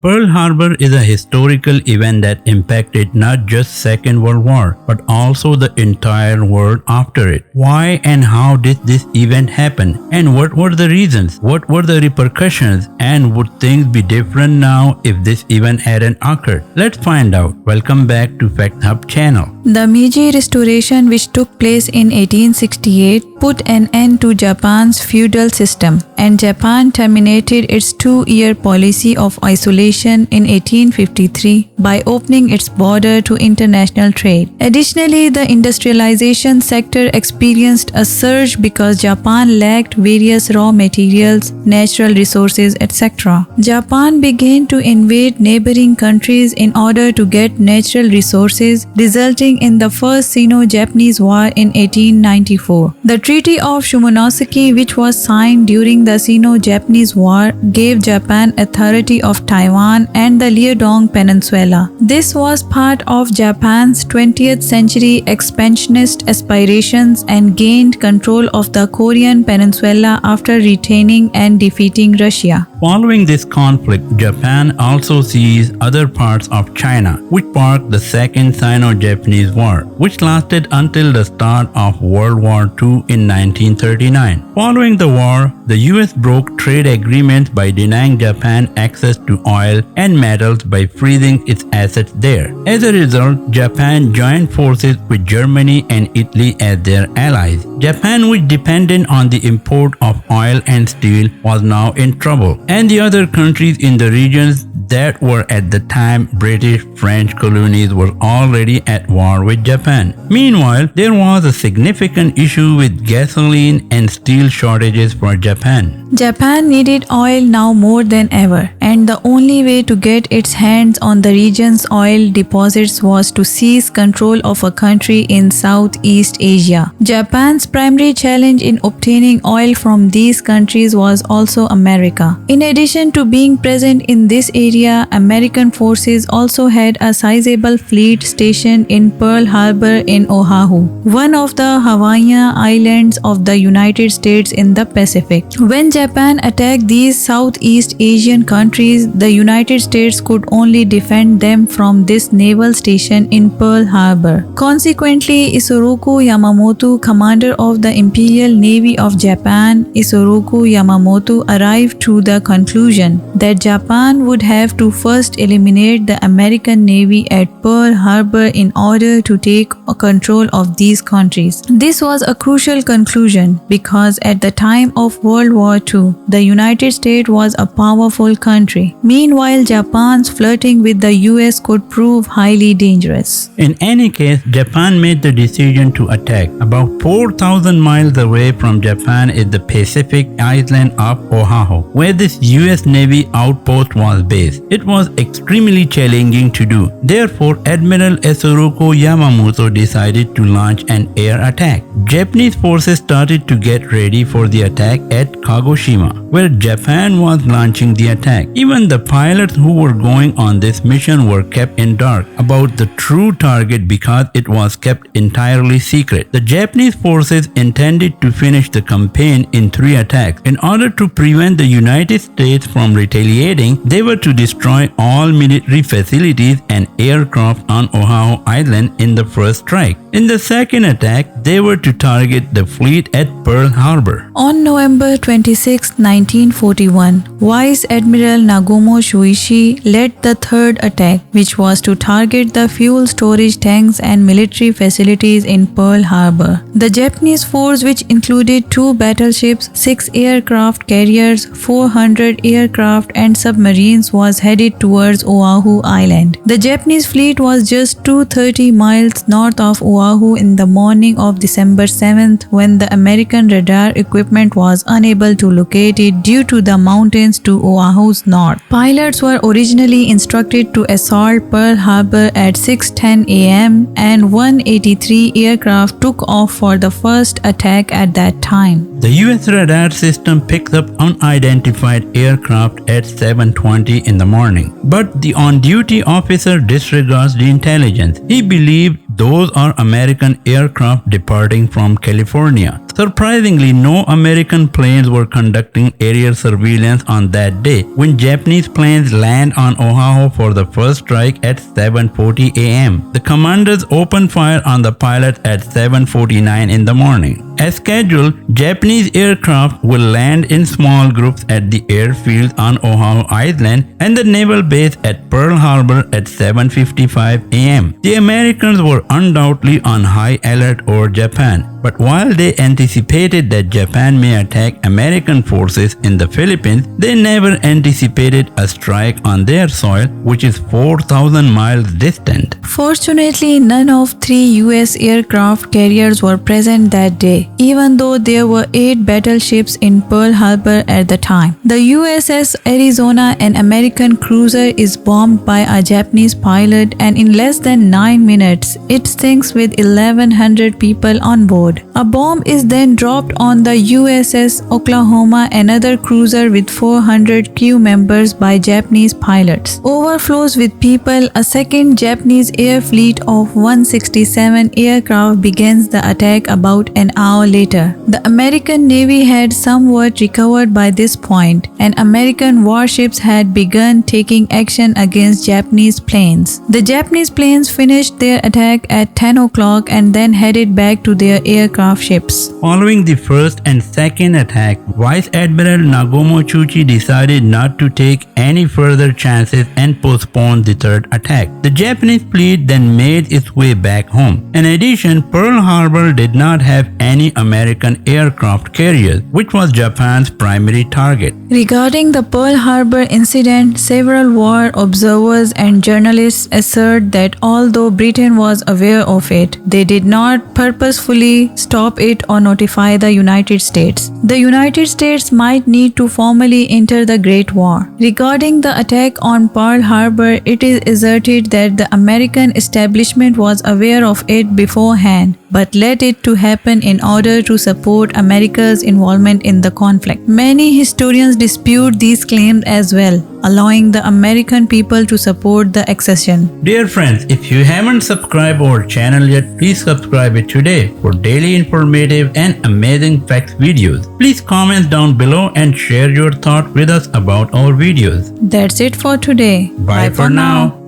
Pearl Harbor is a historical event that impacted not just Second World War, but also the entire world after it. Why and how did this event happen? And what were the reasons? What were the repercussions? And would things be different now if this event hadn't occurred? Let's find out. Welcome back to Fact Hub channel. The Meiji Restoration, which took place in 1868, put an end to Japan's feudal system, and Japan terminated its two-year policy of isolation in 1853 by opening its border to international trade. Additionally, the industrialization sector experienced a surge because Japan lacked various raw materials, natural resources, etc. Japan began to invade neighboring countries in order to get natural resources, resulting in the First Sino-Japanese War in 1894. The Treaty of Shimonoseki, which was signed during the Sino-Japanese War, gave Japan authority of Taiwan and the Liaodong Peninsula. This was part of Japan's 20th century expansionist aspirations and gained control of the Korean Peninsula after retaining and defeating Russia. Following this conflict, Japan also seized other parts of China, which sparked the Second Sino-Japanese War, which lasted until the start of World War II in 1939. Following the war, the US broke trade agreements by denying Japan access to oil and metals by freezing its assets there. As a result, Japan joined forces with Germany and Italy as their allies. Japan, which depended on the import of oil and steel, was now in trouble, and the other countries in the regions that were at the time British French colonies were already at war with Japan. Meanwhile, there was a significant issue with gasoline and steel shortages for Japan. Japan needed oil now more than ever, and the only way to get its hands on the region's oil deposits was to seize control of a country in Southeast Asia. Japan's primary challenge in obtaining oil from these countries was also America. In addition to being present in this area, American forces also had a sizable fleet stationed in Pearl Harbor in Oahu, one of the Hawaiian Islands of the United States in the Pacific. When Japan attacked these Southeast Asian countries, the United States could only defend them from this naval station in Pearl Harbor. Consequently, Isoroku Yamamoto, commander of the Imperial Navy of Japan, Isoroku Yamamoto arrived to the conclusion that Japan would have to first eliminate the American Navy at Pearl Harbor in order to take control of these countries. This was a crucial conclusion because at the time of World War II, the United States was a powerful country. Meanwhile, Japan's flirting with the US could prove highly dangerous. In any case, Japan made the decision to attack. About 4,000 miles away from Japan is the Pacific island of Oahu, where this US Navy outpost was based. It was extremely challenging to do. Therefore, Admiral Isoroku Yamamoto decided to launch an air attack. Japanese forces started to get ready for the attack at Kagoshima, where Japan was launching the attack. Even the pilots who were going on this mission were kept in dark about the true target because it was kept entirely secret. The Japanese forces intended to finish the campaign in 3 attacks. In order to prevent the United States from retaliating, they were to destroy all military facilities and aircraft on Oahu Island in the first strike. In the second attack, they were to target the fleet at Pearl Harbor. On November 26, 1941, Vice Admiral Nagumo Shuichi led the third attack, which was to target the fuel storage tanks and military facilities in Pearl Harbor. The Japanese force, which included 2 battleships, 6 aircraft carriers, 400 aircraft and submarines, was headed towards Oahu Island. The Japanese fleet was just 230 miles north of Oahu in the morning of December 7th when the American radar equipment was unable to locate it due to the mountains to Oahu's north. Pilots were originally instructed to assault Pearl Harbor at 6:10 a.m. and 183 aircraft took off for the first attack at that time. The US radar system picks up unidentified aircraft at 7:20 in the morning, but the on-duty officer disregards the intelligence. He believed Those are American aircraft departing from California. Surprisingly, no American planes were conducting aerial surveillance on that day when Japanese planes land on Oahu for the first strike at 7:40 a.m. The commanders opened fire on the pilots at 7:49 in the morning. As scheduled, Japanese aircraft will land in small groups at the airfield on Oahu Island and the naval base at Pearl Harbor at 7:55 a.m. The Americans were undoubtedly on high alert over Japan, but while they anticipated that Japan may attack American forces in the Philippines, they never anticipated a strike on their soil, which is 4,000 miles distant. Fortunately, none of 3 US aircraft carriers were present that day, even though there were 8 battleships in Pearl Harbor at the time. The USS Arizona, an American cruiser, is bombed by a Japanese pilot, and in less than 9 minutes, it sinks with 1,100 people on board. A bomb is then dropped on the USS Oklahoma, another cruiser with 400 crew members, by Japanese pilots. Overflows with people, a second Japanese air fleet of 167 aircraft begins the attack about an hour later. The American Navy had somewhat recovered by this point, and American warships had begun taking action against Japanese planes. The Japanese planes finished their attack at 10 o'clock and then headed back to their aircraft ships. Following the first and second attack, Vice Admiral Nagomochuchi decided not to take any further chances and postponed the third attack. The Japanese fleet then made its way back home. In addition, Pearl Harbor did not have any American aircraft carriers, which was Japan's primary target. Regarding the Pearl Harbor incident, several war observers and journalists assert that although Britain was aware of it, they did not purposefully stop it or notify the United States. The United States might need to formally enter the Great War. Regarding the attack on Pearl Harbor, it is asserted that the American establishment was aware of it beforehand, but let it to happen in order to support America's involvement in the conflict. Many historians dispute these claims as well, allowing the American people to support the accession. Dear friends, if you haven't subscribed our channel yet, please subscribe it today for daily informative and amazing facts videos. Please comment down below and share your thoughts with us about our videos. That's it for today. Bye for now.